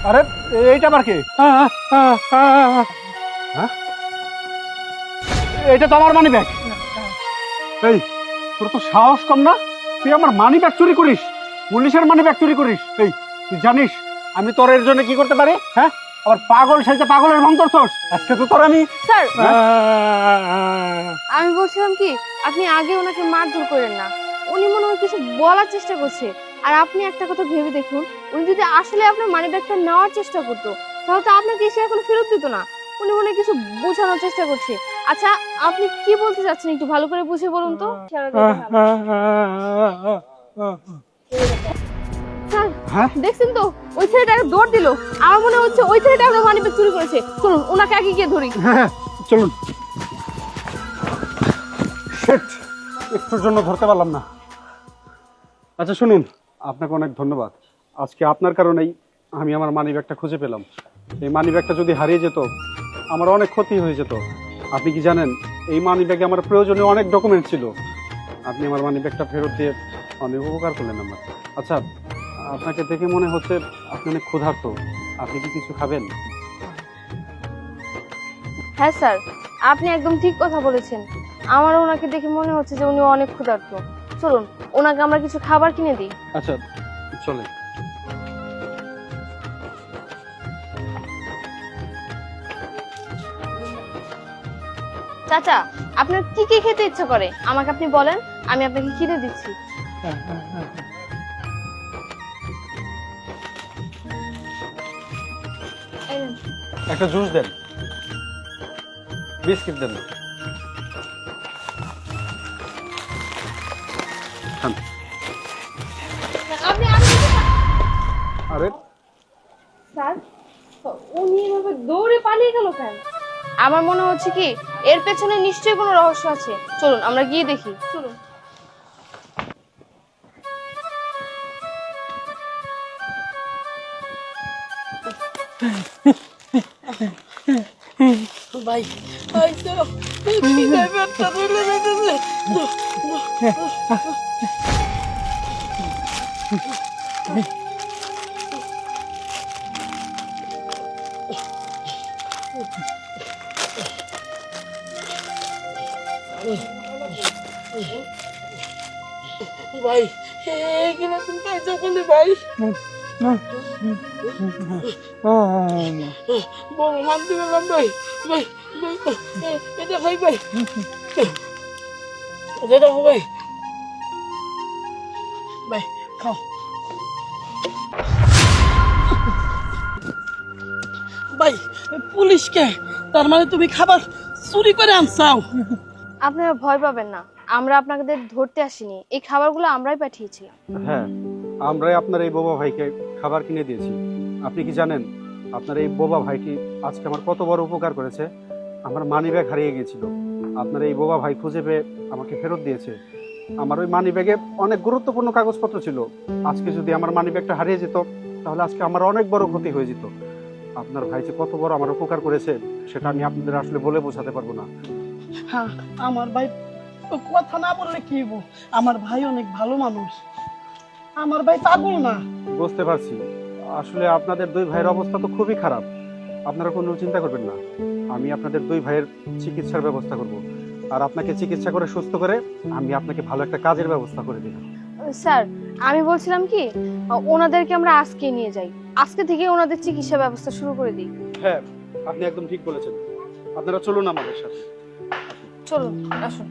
আরে এইটা আবার কে? এটা তো আমার মানি ব্যাগ। এই তোর তো সাহস কম না? তুই আমার মানি ব্যাগ চুরি করিস, পুলিশের মানি ব্যাগ চুরি করিস। এই তুই জানিস আমি তোর এর জন্য কি করতে পারি? হ্যাঁ, আবার পাগল সাইজে পাগলের ভং করছস। আজকে তো তোর আমি স্যার, আমি বলছিলাম কি, আপনি আগে ওনাকে মারধর করেন না। উনি মনে হয় কিছু বলার চেষ্টা করছে। আর আপনি একটা কথা ভেবে দেখুন, উনি যদি আসলে আপনার মানি ব্যাগটা নেওয়ার চেষ্টা করতো, তাহলে তো আপনাকে এসে এখন ফেরত দিত না। উনি মনে হয় কিছু বোঝানোর চেষ্টা করছে। আচ্ছা, আপনি কি বলতে চাচ্ছেন একটু ভালো করে বুঝিয়ে বলুন তো। স্যার, হ্যাঁ? দেখছেন তো ওই ছেলেটা দৌড় দিল। আমার মনে হচ্ছে ওই ছেলেটা আপনার মানি ব্যাগ চুরি করেছে। চলুন ওনাকে আগে গিয়ে ধরি। হ্যাঁ, চলুন। শিট, একটুর জন্য ধরতে পারলাম না। আচ্ছা শুনুন, আপনাকে অনেক ধন্যবাদ। আজকে আপনার কারণেই আমি আমার মানি ব্যাগটা খুঁজে পেলাম। এই মানি ব্যাগটা যদি হারিয়ে যেত আমার অনেক ক্ষতি হয়ে যেত। আপনি কি জানেন, এই মানি ব্যাগে আমার প্রয়োজনীয় অনেক ডকুমেন্ট ছিল। আপনি আমার মানি ব্যাগটা ফেরত দিয়ে অনেক উপকার করলেন আমার। আচ্ছা, আপনাকে দেখে মনে হচ্ছে আপনি অনেক ক্ষুধার্ত। আপনি কি কিছু খাবেন? হ্যাঁ স্যার, আপনি একদম ঠিক কথা বলেছেন। আমার ওনাকে দেখে মনে হচ্ছে যে উনি অনেক ক্ষুধার্ত। চলুন ওনাকে আমরা কিছু খাবার কিনে দিই। আচ্ছা চলে। চাচা, আপনার কি কি খেতে ইচ্ছা করে আমাকে আপনি বলেন, আমি আপনাকে কিনে দিচ্ছি। এই নেন। একটা জুস দেন, বিস্কিট দেন। খান। আরে স্যার, উনি এভাবে দৌড়ে পালিয়ে গেল কেন? আমার মনে হচ্ছে কি এর পেছনে নিশ্চয়ই কোনো রহস্য আছে। চলুন আমরা গিয়ে দেখি। চলুন। ভাই আইসো কি ব্যাপারটা বলে দিতেছে ভাই এখানে তুমি পাইছো কোনে ভাই বড় মানতে পারলাম ভাই ভাই এটা ভাই ভাই এটা দেখো ভাই ভাই খাও ভাই পুলিশকে তার মানে তুমি খাবার চুরি করে আনছাও আপনারা ভয় পাবেন না, আমরা আপনাদের ধরতে আসিনি। এই খাবারগুলো আমরাই পাঠিয়েছিলাম। হ্যাঁ, আমরাই আপনার এই বোবা ভাইকে খাবার কিনে দিয়েছি। আপনি কি জানেন আপনার এই বোবা ভাইটি আজকে আমার কত বড় উপকার করেছে? আমার মানি ব্যাগ হারিয়ে গিয়েছিল, আপনার এই বোবা ভাই খুঁজে পেয়ে আমাকে ফেরত দিয়েছে। আমার ওই মানি ব্যাগে অনেক গুরুত্বপূর্ণ কাগজপত্র ছিল। আজকে যদি আমার মানি ব্যাগটা হারিয়ে যেত তাহলে আজকে আমার অনেক বড় ক্ষতি হয়ে যেত। আপনার ভাই যে কত বড় আমার উপকার করেছে সেটা আমি আপনাদের আসলে বলে বোঝাতে পারবো না। হ্যাঁ আমার ভাই কথা না বললে কি হবো আমার ভাই অনেক ভালো মানুষ আমার ভাই পাগল না বুঝতে পারছি, আসলে আপনাদের দুই ভাইয়ের অবস্থা তো খুবই খারাপ। আপনারা কোনো চিন্তা করবেন না, আমি আপনাদের দুই ভাইয়ের চিকিৎসার ব্যবস্থা করব। আর আপনাকে চিকিৎসা করে সুস্থ করে আমি আপনাকে ভালো একটা কাজের ব্যবস্থা করে দিলাম। স্যার, আমি বলছিলাম কি ওনাদেরকে আমরা আজকে নিয়ে যাই, আজকে থেকে ওনাদের চিকিৎসা ব্যবস্থা শুরু করে দিই। হ্যাঁ, আপনি একদম ঠিক বলেছেন। আপনারা চলুন আমাদের সাথে। চলুন আসুন।